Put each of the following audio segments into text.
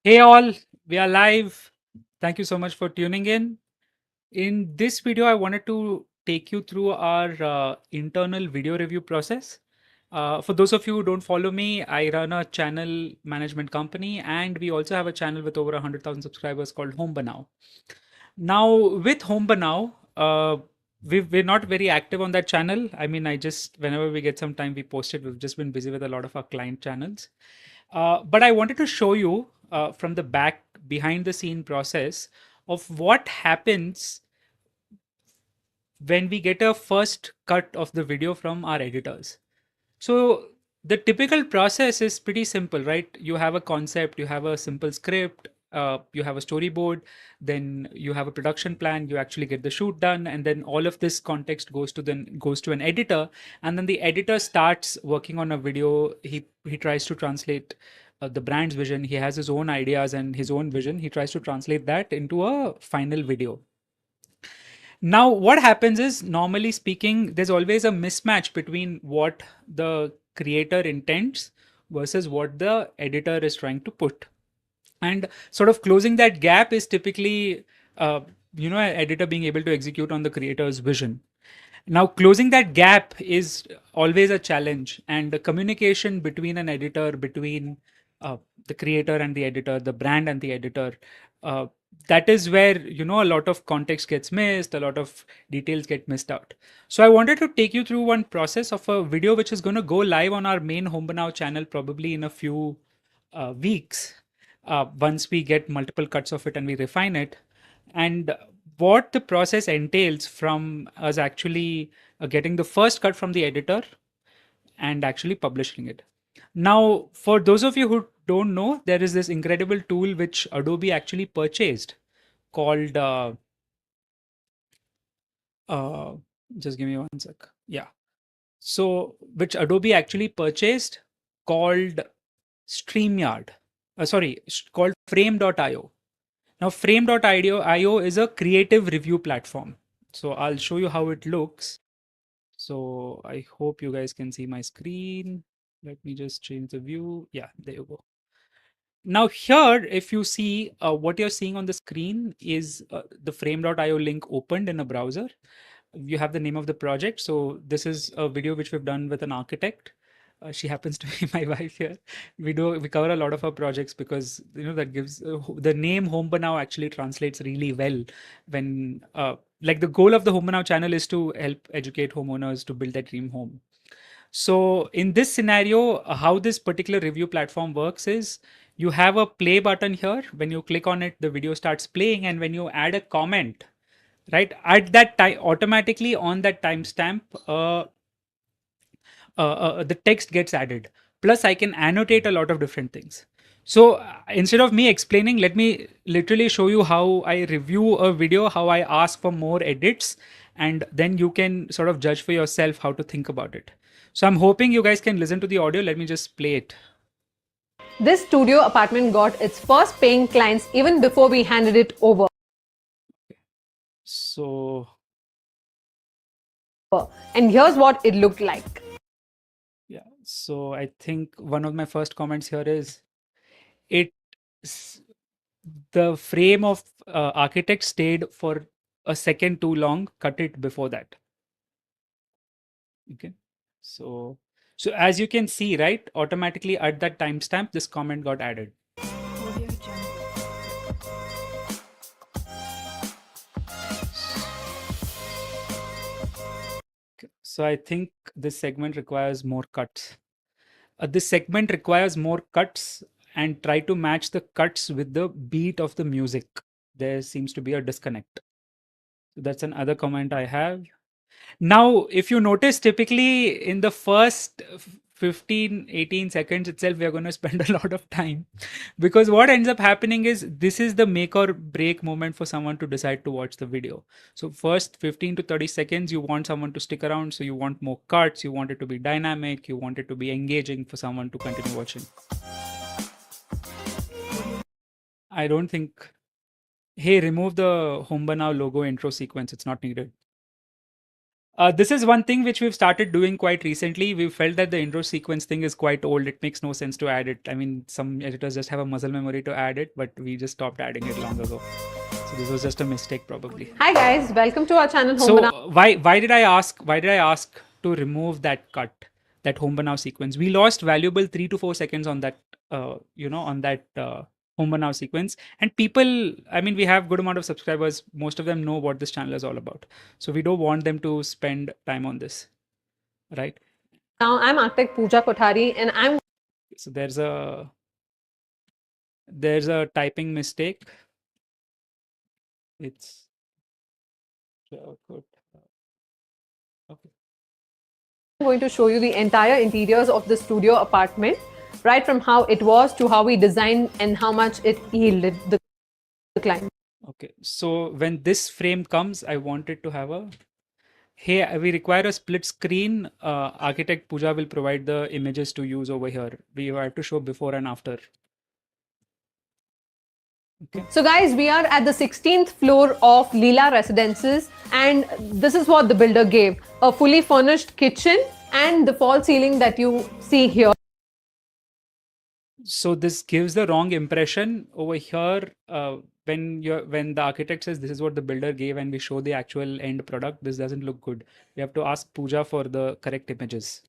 Hey all, we are live. Thank you so much for tuning in. In this video, I wanted to take you through our internal video review process. For those of you who don't follow me, I run a channel management company and we also have a channel with over 100,000 subscribers called Home Banao. Now, with Home Banao, we're not very active on that channel. I mean, whenever we get some time, we post it. We've just been busy with a lot of our client channels. But I wanted to show you from the behind the scene process of what happens when we get a first cut of the video from our editors. So the typical process is pretty simple, right? You have a concept, you have a simple script, you have a storyboard, then you have a production plan, you actually get the shoot done, and then all of this context goes to an editor, and then the editor starts working on a video. He tries to translate the brand's vision. He has his own ideas and his own vision. He tries to translate that into a final video. Now, what happens is, normally speaking, there's always a mismatch between what the creator intends versus what the editor is trying to put. And sort of closing that gap is typically, an editor being able to execute on the creator's vision. Now, closing that gap is always a challenge, and the communication between an editor, between the creator and the editor, the brand and the editor, uh, that is where a lot of context gets missed, a lot of details get missed out. So, I wanted to take you through one process of a video which is going to go live on our main Home Banao channel probably in a few weeks. Once we get multiple cuts of it and we refine it, and what the process entails from us actually getting the first cut from the editor and actually publishing it. Now, for those of you who don't know, there is this incredible tool which Adobe actually purchased called, uh, just give me one sec. Yeah. So, which Adobe actually purchased called StreamYard. Called Frame.io. Now, Frame.io is a creative review platform. So I'll show you how it looks. So I hope you guys can see my screen. Let me just change the view. Yeah, there you go. Now here, if you see what you're seeing on the screen is the frame.io link opened in a browser. You have the name of the project. So this is a video which we've done with an architect. She happens to be my wife here. We cover a lot of our projects because that gives the name Home Banao actually translates really well when like the goal of the Home Banao channel is to help educate homeowners to build their dream home. So in this scenario, how this particular review platform works is you have a play button here. When you click on it, the video starts playing, and when you add a comment, right at that time, automatically on that timestamp, the text gets added. Plus, I can annotate a lot of different things. So instead of me explaining, let me literally show you how I review a video, how I ask for more edits, and then you can sort of judge for yourself how to think about it. So I'm hoping you guys can listen to the audio. Let me just play it. This studio apartment got its first paying clients even before we handed it over. So, And here's what it looked like. yeah. So I think one of my first comments here is it the frame of architect stayed for a second too long. Cut it before that. Okay. So so as you can see, right, automatically at that timestamp, this comment got added. So I think this segment requires more cuts. This segment requires more cuts, and try to match the cuts with the beat of the music. There seems to be a disconnect. So that's another comment I have. Now, if you notice, typically in the first 15, 18 seconds itself, we are going to spend a lot of time because what ends up happening is this is the make or break moment for someone to decide to watch the video. So, first 15 to 30 seconds, you want someone to stick around. So, you want more cuts, you want it to be dynamic, you want it to be engaging for someone to continue watching. I don't think, hey, remove the Home Banao logo intro sequence, it's not needed. This is one thing which we've started doing quite recently. We felt that the intro sequence thing is quite old. It makes no sense to add it. I mean, some editors just have a muscle memory to add it, but we just stopped adding it long ago. So this was just a mistake, probably. Hi guys, welcome to our channel Home So Banao. why did I ask to remove that cut, that Home Banao sequence? We lost valuable 3 to 4 seconds on that, on that Home Banao sequence. And people, I mean, we have good amount of subscribers. Most of them know what this channel is all about. So we don't want them to spend time on this, right? Now I'm architect Pooja Kothari and I'm So there's a typing mistake. It's good. Okay. going to show you the entire interiors of the studio apartment, right from how it was to how we designed and how much it yielded the client. Okay, so when this frame comes, I wanted to have a, hey, we require a split screen. Architect Pooja will provide the images to use over here. We have to show before and after. Okay. So guys, we are at the 16th floor of Leela Residences and this is what the builder gave. A fully furnished kitchen and the false ceiling that you see here. So this gives the wrong impression over here. When the architect says this is what the builder gave and we show the actual end product, this doesn't look good. We have to ask Pooja for the correct images.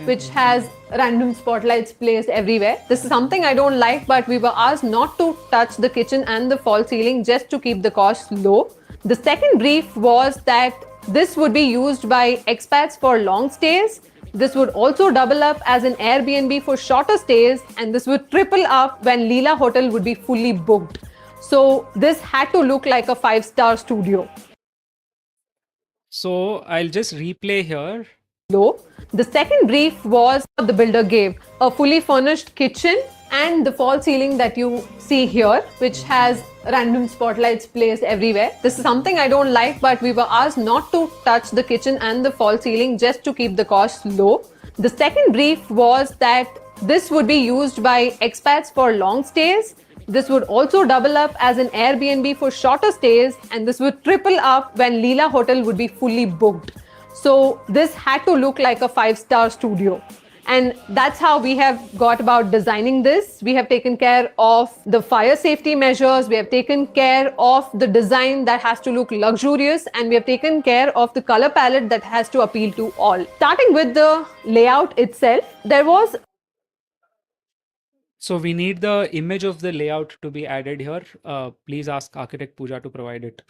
Which has random spotlights placed everywhere. This is something I don't like, but we were asked not to touch the kitchen and the false ceiling just to keep the costs low. The second brief was that this would be used by expats for long stays. This would also double up as an Airbnb for shorter stays, and this would triple up when Leela Hotel would be fully booked. So this had to look like a 5-star studio. So I'll just replay here. Low. The second brief was the builder gave a fully furnished kitchen and the false ceiling that you see here, which has random spotlights placed everywhere. This is something I don't like, but we were asked not to touch the kitchen and the false ceiling just to keep the costs low. The second brief was that this would be used by expats for long stays. This would also double up as an Airbnb for shorter stays, and this would triple up when Leela Hotel would be fully booked. So this had to look like a 5-star studio. And that's how we have got about designing this. We have taken care of the fire safety measures. We have taken care of the design that has to look luxurious. And we have taken care of the color palette that has to appeal to all. Starting with the layout itself, there was... So we need the image of the layout to be added here. Please ask Architect Pooja to provide it.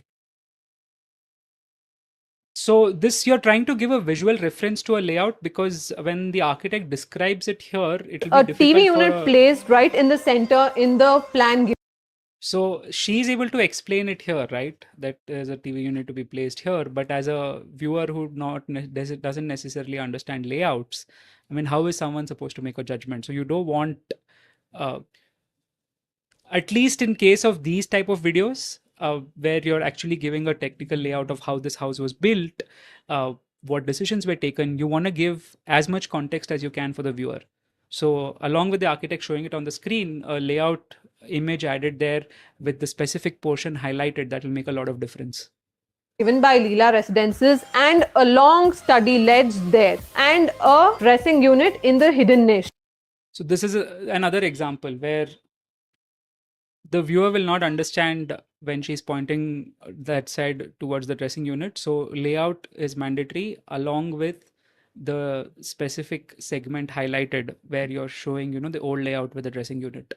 So this, you're trying to give a visual reference to a layout, because when the architect describes it here, it will be a TV difficult unit placed right in the center in the plan. So she's able to explain it here, right? That there's a TV unit to be placed here. But as a viewer who doesn't necessarily understand layouts, I mean, how is someone supposed to make a judgment? So you don't want, at least in case of these type of videos, where you're actually giving a technical layout of how this house was built, what decisions were taken, you want to give as much context as you can for the viewer. So along with the architect showing it on the screen, a layout image added there with the specific portion highlighted, that will make a lot of difference. Given by Leela Residences, and a long study ledge there, and a dressing unit in the hidden niche. So this is another example where the viewer will not understand when she's pointing that side towards the dressing unit. So layout is mandatory along with the specific segment highlighted where you're showing, the old layout with the dressing unit.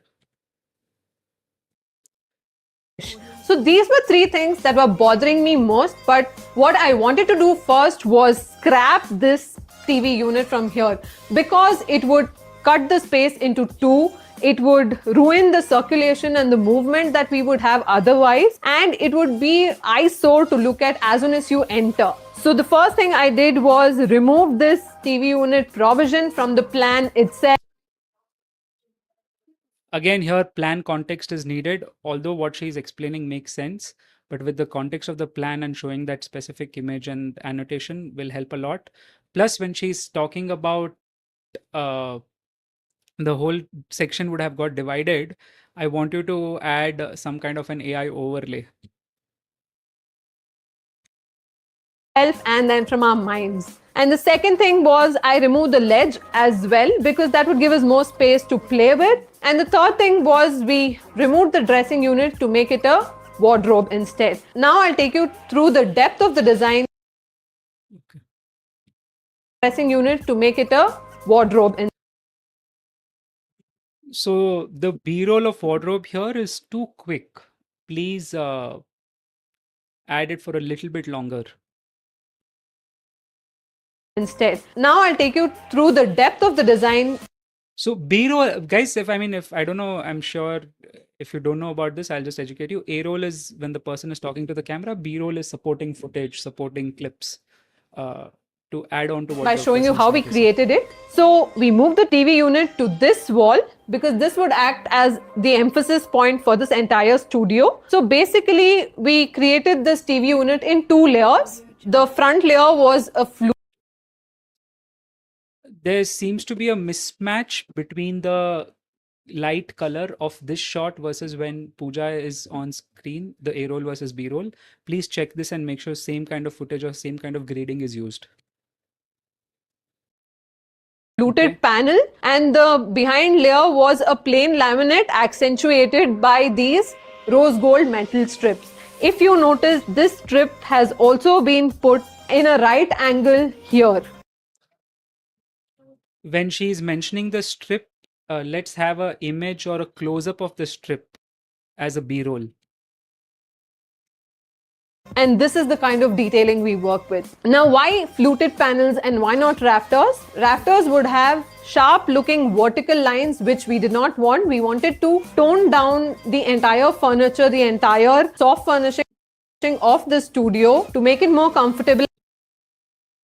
So these were 3 things that were bothering me most, but what I wanted to do first was scrap this TV unit from here, because it would cut the space into 2. It would ruin the circulation and the movement that we would have otherwise, and it would be eyesore to look at as soon as you enter. So the first thing I did was remove this TV unit provision from the plan itself. Again, here plan context is needed, although what she's explaining makes sense, but with the context of the plan and showing that specific image and annotation will help a lot. Plus, when she's talking about the whole section would have got divided, I want you to add some kind of an AI overlay. and then from our minds. And the second thing was I removed the ledge as well because that would give us more space to play with. And the third thing was we removed the dressing unit to make it a wardrobe instead. Now I'll take you through the depth of the design. Okay. Dressing unit to make it a wardrobe instead. So the B-roll of wardrobe here is too quick. Please add it for a little bit longer. Now I'll take you through the depth of the design. So B-roll, guys, if I don't know, I'm sure if you don't know about this, I'll just educate you. A-roll is when the person is talking to the camera. B-roll is supporting footage, supporting clips to add on to what By the showing you person is how trying we to say. created it. So we moved the TV unit to this wall because this would act as the emphasis point for this entire studio. So basically we created this TV unit in two layers. The front layer was a There seems to be a mismatch between the light color of this shot versus when Pooja is on screen, the A-roll versus B-roll. Please check this and make sure same kind of footage or same kind of grading is used. fluted Okay. panel, and the behind layer was a plain laminate accentuated by these rose gold metal strips. If you notice, this strip has also been put in a right angle here. When she's mentioning the strip, let's have a image or a close-up of the strip as a B-roll. And this is the kind of detailing we work with. Now, why fluted panels and why not rafters? Rafters would have sharp looking vertical lines, which we did not want. We wanted to tone down the entire furniture, the entire soft furnishing of the studio to make it more comfortable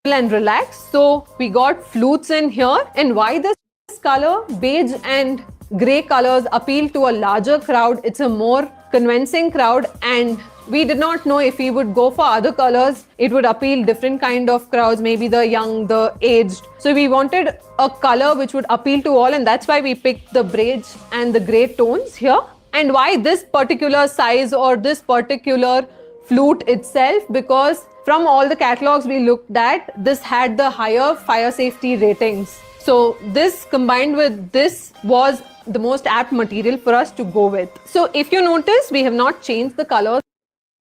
and relaxed. So we got flutes in here. And why this color? Beige and grey colors appeal to a larger crowd. It's a more convincing crowd, and we did not know if we would go for other colors. It would appeal different kind of crowds, maybe the young, the aged. So we wanted a color which would appeal to all, and that's why we picked the beige and the grey tones here. And why this particular size or this particular flute itself? Because from all the catalogs we looked at, this had the higher fire safety ratings. So this combined with this was the most apt material for us to go with. So if you notice, we have not changed the colors.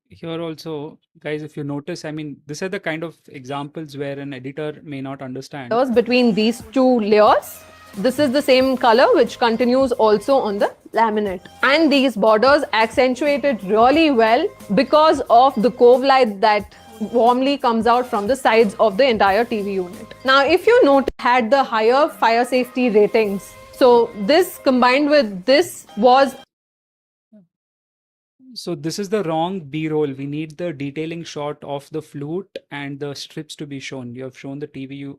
Here also, guys, if you notice, I mean, these are the kind of examples where an editor may not understand. Between these two layers. This is the same color which continues also on the laminate. And these borders accentuated really well because of the cove light that warmly comes out from the sides of the entire TV unit. Now, if you note, had the higher fire safety ratings. So this combined with this was. So this is the wrong B-roll. We need the detailing shot of the flute and the strips to be shown. You have shown the TV,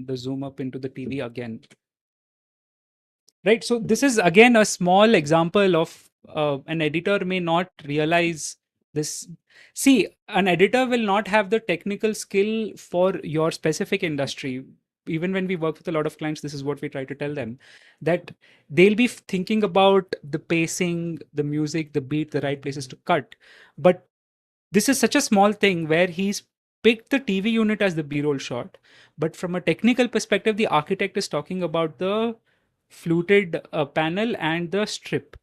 the zoom up into the TV again. Right. So this is again a small example of an editor may not realize this. See, an editor will not have the technical skill for your specific industry. Even when we work with a lot of clients, this is what we try to tell them, that they'll be thinking about the pacing, the music, the beat, the right places to cut. But this is such a small thing where he's picked the TV unit as the B-roll shot. But from a technical perspective, the architect is talking about the fluted panel and the strip.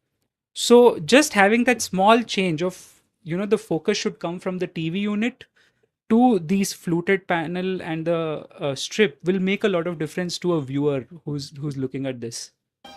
So just having that small change of, the focus should come from the TV unit to these fluted panel and the strip will make a lot of difference to a viewer who's looking at this.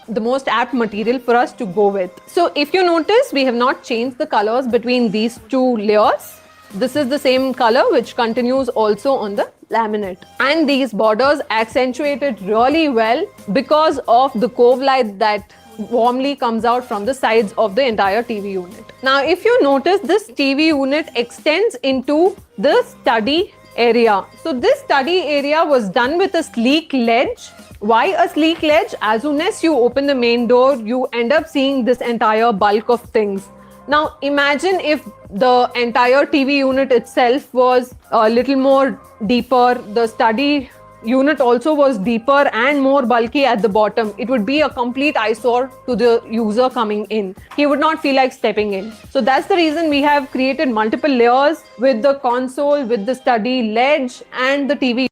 The most apt material for us to go with. So if you notice, we have not changed the colors between these two layers. This is the same color which continues also on the laminate. And these borders accentuated really well because of the cove light that warmly comes out from the sides of the entire TV unit. Now, if you notice, this TV unit extends into the study area. So this study area was done with a sleek ledge. Why a sleek ledge? As soon as you open the main door, you end up seeing this entire bulk of things. Now imagine if the entire TV unit itself was a little more deeper, the study unit also was deeper and more bulky at the bottom, it would be a complete eyesore to the user coming in. He would not feel like stepping in. So that's the reason we have created multiple layers with the console, with the study ledge, and the TV.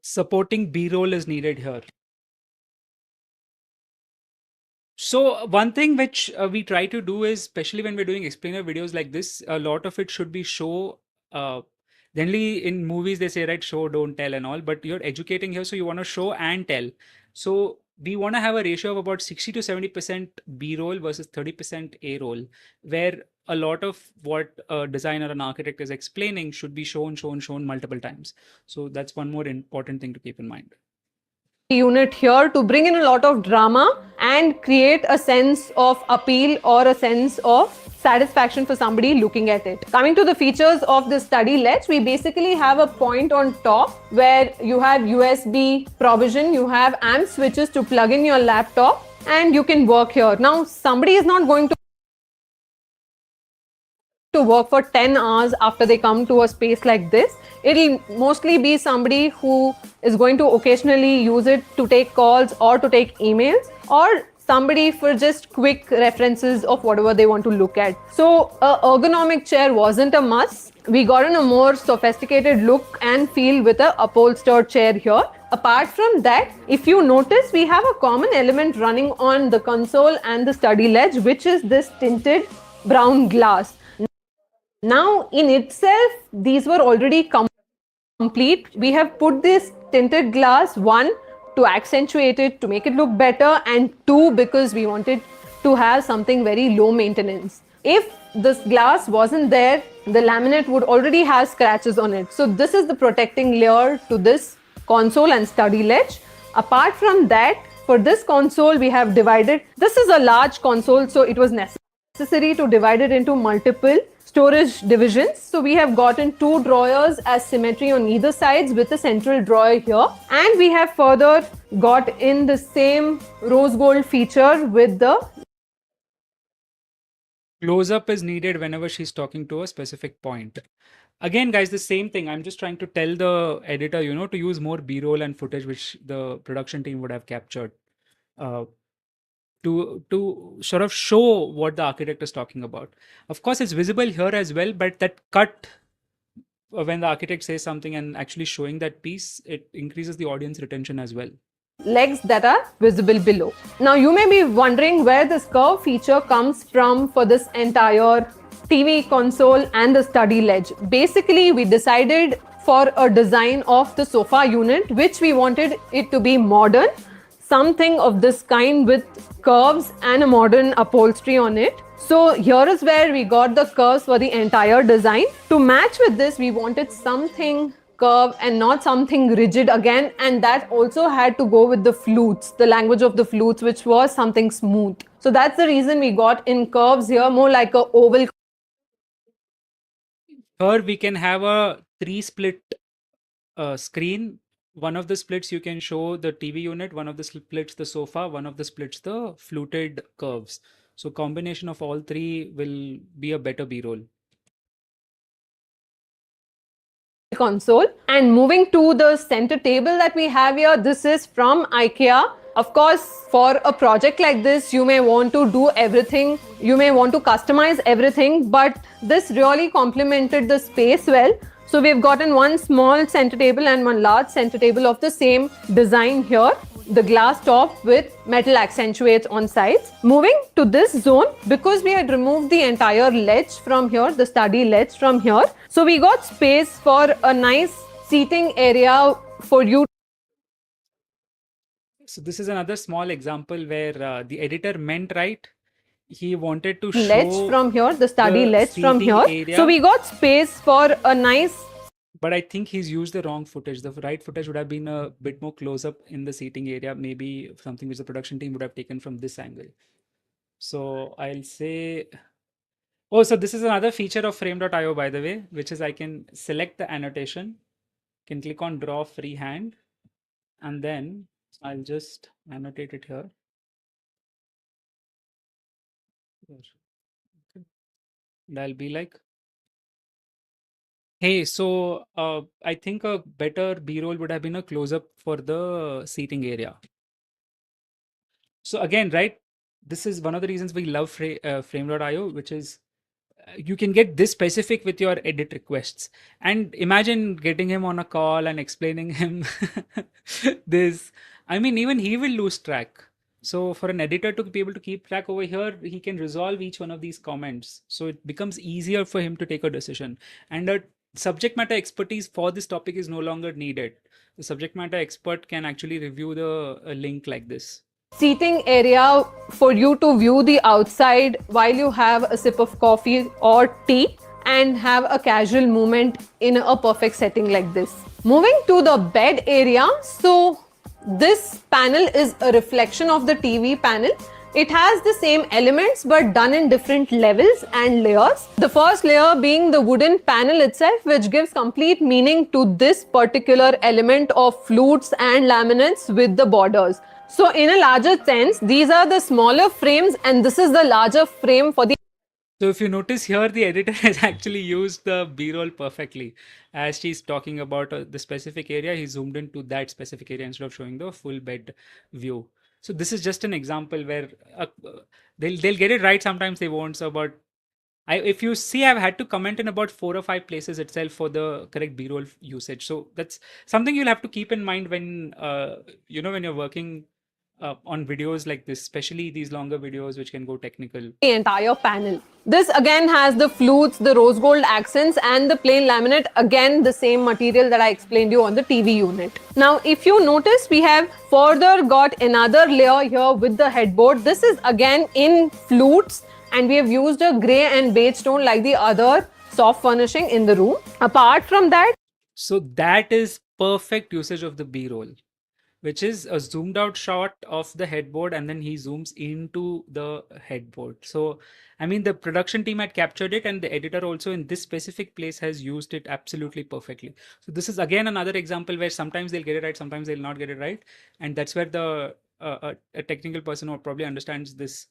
Supporting B-roll is needed here. So one thing which we try to do is, especially when we're doing explainer videos like this, a lot of it should be show. Generally in movies they say, right, show don't tell and all, but you're educating here, so you want to show and tell. So we want to have a ratio of about 60 to 70% B roll versus 30% A roll, where a lot of what a designer and architect is explaining should be shown multiple times. So that's one more important thing to keep in mind. Unit here to bring in a lot of drama and create a sense of appeal or a sense of satisfaction for somebody looking at it. Coming to the features of the study ledge, we basically have a point on top where you have USB provision, you have AMP switches to plug in your laptop, and you can work here. Now, somebody is not going to work for 10 hours after they come to a space like this. It'll mostly be somebody who is going to occasionally use it to take calls or to take emails, or somebody for just quick references of whatever they want to look at. So a ergonomic chair wasn't a must. We got in a more sophisticated look and feel with a upholstered chair here. Apart from that, if you notice, we have a common element running on the console and the study ledge, which is this tinted brown glass. Now, in itself, these were already complete. We have put this tinted glass, one, to accentuate it, to make it look better, and two, because we wanted to have something very low maintenance. If this glass wasn't there, the laminate would already have scratches on it. So this is the protecting layer to this console and study ledge. Apart from that, for this console, we have divided. This is a large console, so it was necessary to divide it into multiple storage divisions. So we have gotten two drawers as symmetry on either sides with a central drawer here, and we have further got in the same rose gold feature with the Close up is needed whenever she's talking to a specific point. Again, guys, the same thing. I'm just trying to tell the editor, to use more B-roll and footage which the production team would have captured, uh, to sort of show what the architect is talking about. Of course, it's visible here as well, but that cut, when the architect says something and actually showing that piece, it increases the audience retention as well. legs that are visible below. Now you may be wondering where this curve feature comes from for this entire TV console and the study ledge. Basically, we decided for a design of the sofa unit, which we wanted it to be modern, something of this kind with curves and a modern upholstery on it. So here is where we got the curves for the entire design. To match with this, we wanted something curve and not something rigid again, and that also had to go with the flutes, the language of the flutes, which was something smooth. So that's the reason we got in curves here, more like a oval. Here we can have a 3-split screen. One of the splits you can show the TV unit, one of the splits the sofa, one of the splits the fluted curves. So combination of all three will be a better B-roll. Console. And moving to the center table that we have here, this is from IKEA. Of course, for a project like this, you may want to do everything, you may want to customize everything, but this really complemented the space well. So we've gotten one small center table and one large center table of the same design here. The glass top with metal accentuates on sides. Moving to this zone, because we had removed the entire ledge from here, the study ledge from here, so we got space for a nice seating area for you. So this is another small example where the editor meant right. He wanted to Ledge show from here, the study the ledge from seating here. area. So we got space for a nice. But I think he's used the wrong footage. The right footage would have been a bit more close up in the seating area, maybe something which the production team would have taken from this angle. So I'll say, oh, so this is another feature of frame.io, by the way, which is I can select the annotation, can click on draw freehand, and then I'll just annotate it here. And I'll be like, Hey, so I think a better B-roll would have been a close-up for the seating area. So again, right, this is one of the reasons we love Frame.io, which is you can get this specific with your edit requests. And imagine getting him on a call and explaining him this. I mean, even he will lose track. So for an editor to be able to keep track over here, he can resolve each one of these comments. So it becomes easier for him to take a decision. And a subject matter expertise for this topic is no longer needed. The subject matter expert can actually review the link like this. Seating area for you to view the outside while you have a sip of coffee or tea and have a casual movement in a perfect setting like this. Moving to the bed area, so this panel is a reflection of the TV panel. It has the same elements but done in different levels and layers. The first layer being the wooden panel itself, which gives complete meaning to this particular element of flutes and laminates with the borders. So in a larger sense, these are the smaller frames and this is the larger frame for the. So if you notice here, the editor has actually used the B-roll perfectly. As she's talking about the specific area, he zoomed into that specific area instead of showing the full bed view. So this is just an example where they'll get it right. Sometimes they won't. So, but if you see, I've had to comment in about 4 or 5 places itself for the correct B-roll usage. So that's something you'll have to keep in mind when when you're working on videos like this, especially these longer videos which can go technical. The entire panel. This again has the flutes, the rose gold accents and the plain laminate, again the same material that I explained you on the TV unit. Now if you notice, we have further got another layer here with the headboard. This is again in flutes and we have used a grey and beige tone like the other soft furnishing in the room. Apart from that, so that is perfect usage of the B-roll, which is a zoomed out shot of the headboard and then he zooms into the headboard. So, I mean, the production team had captured it and the editor also in this specific place has used it absolutely perfectly. So, this is again another example where sometimes they'll get it right, sometimes they'll not get it right. And that's where a technical person who probably understands this,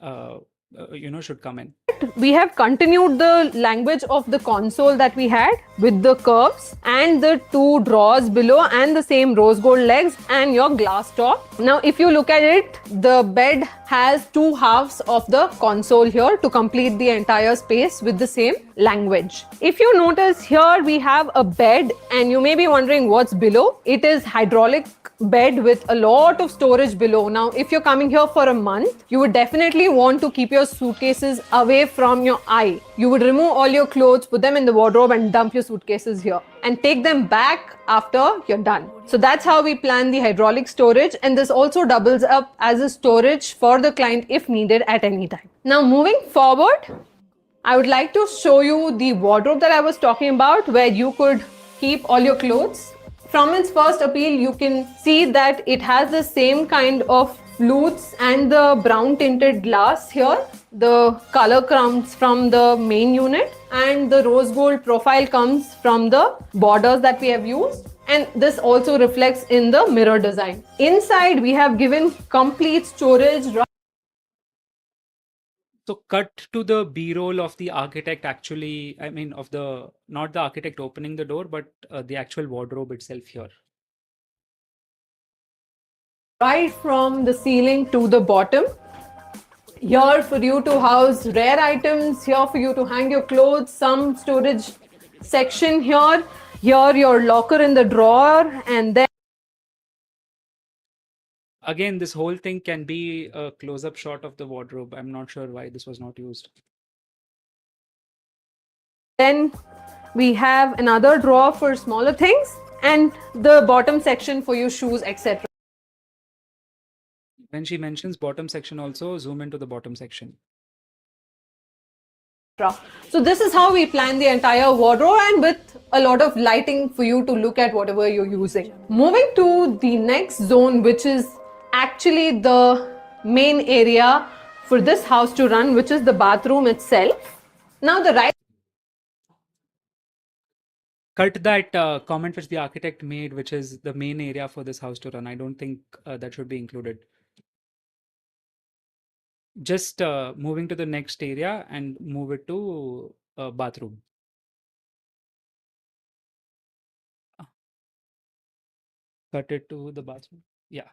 should come in. we have continued the language of the console that we had with the curves and the two drawers below and the same rose gold legs and your glass top. Now if you look at it, the bed has two halves of the console here to complete the entire space with the same language. If you notice here, we have a bed and you may be wondering what's below. It is hydraulic bed with a lot of storage below. Now if you're coming here for a month, you would definitely want to keep your suitcases away from your eye. You would remove all your clothes, put them in the wardrobe and dump your suitcases here and take them back after you're done. So that's how we plan the hydraulic storage, and this also doubles up as a storage for the client if needed at any time. Now moving forward, I would like to show you the wardrobe that I was talking about, where you could keep all your clothes. From its first appeal, you can see that it has the same kind of flutes and the brown tinted glass here. The color comes from the main unit and the rose gold profile comes from the borders that we have used. And this also reflects in the mirror design. Inside, we have given complete storage. So cut to the B-roll of the architect actually, I mean, of the, not the architect opening the door, but the actual wardrobe itself here. Right from the ceiling to the bottom. Here for you to house rare items, here for you to hang your clothes, some storage section here, here your locker in the drawer, and then Again, this whole thing can be a close-up shot of the wardrobe. I'm not sure why this was not used. then we have another drawer for smaller things and the bottom section for your shoes, etc. When she mentions bottom section also, zoom into the bottom section. So this is how we plan the entire wardrobe, and with a lot of lighting for you to look at whatever you're using. Moving to the next zone, which is actually the main area for this house to run, which is the bathroom itself. Now the right Cut that comment which the architect made, which is the main area for this house to run. I don't think that should be included. Just moving to the next area and move it to bathroom. cut it to the bathroom. Yeah.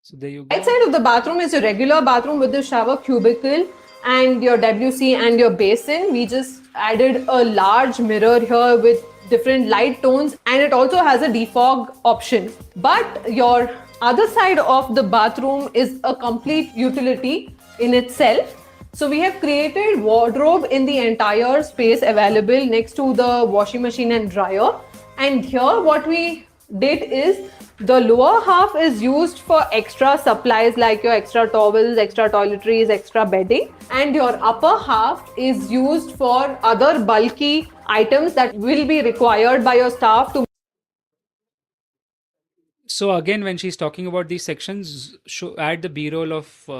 So there you Right go. side of the bathroom is your regular bathroom with the shower cubicle and your WC and your basin. We just added a large mirror here with different light tones, and it also has a defog option. But your other side of the bathroom is a complete utility in itself. So we have created wardrobe in the entire space available next to the washing machine and dryer. And here what we did is the lower half is used for extra supplies like your extra towels, extra toiletries, extra bedding, and your upper half is used for other bulky items that will be required by your staff to. So again, when she's talking about these sections, add the B-roll of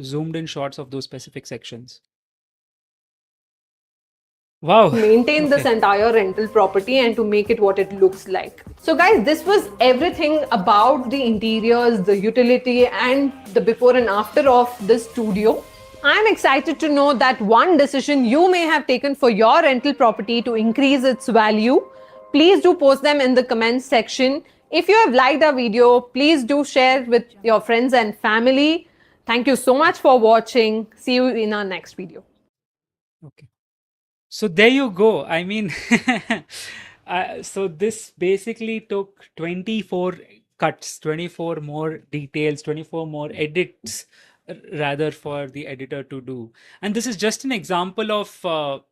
zoomed in shots of those specific sections. Wow. Maintain this Okay. entire rental property and to make it what it looks like. So guys, this was everything about the interiors, the utility, and the before and after of this studio. I'm excited to know that one decision you may have taken for your rental property to increase its value. Please do post them in the comments section. If you have liked our video, please do share with your friends and family. Thank you so much for watching. See you in our next video. Okay. So there you go. I mean, so this basically took 24 cuts, 24 more details, 24 more edits, rather, for the editor to do. And this is just an example of how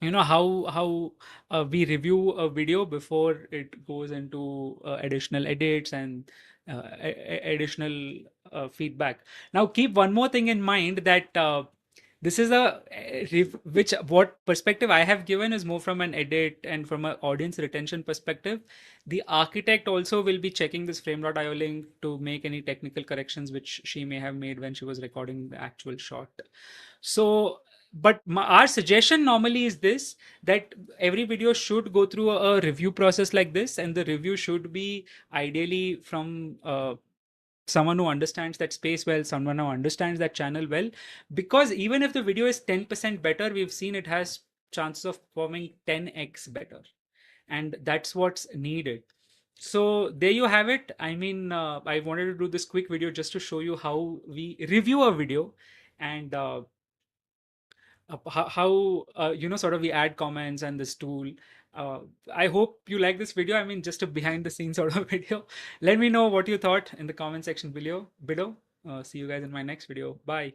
we review a video before it goes into additional edits and additional feedback. Now keep one more thing in mind, that this is which what perspective I have given is more from an edit and from an audience retention perspective. The architect also will be checking this frame.io link to make any technical corrections which she may have made when she was recording the actual shot. So, but our suggestion normally is this, that every video should go through a review process like this, and the review should be ideally from someone who understands that space well, someone who understands that channel well, because even if the video is 10% better, we've seen it has chances of performing 10x better, and that's what's needed. So there you have it. I mean, I wanted to do this quick video just to show you how we review a video, and how sort of we add comments and this tool. I hope you like this video. I mean, just a behind the scenes sort of video. Let me know what you thought in the comment section below. See you guys in my next video. Bye.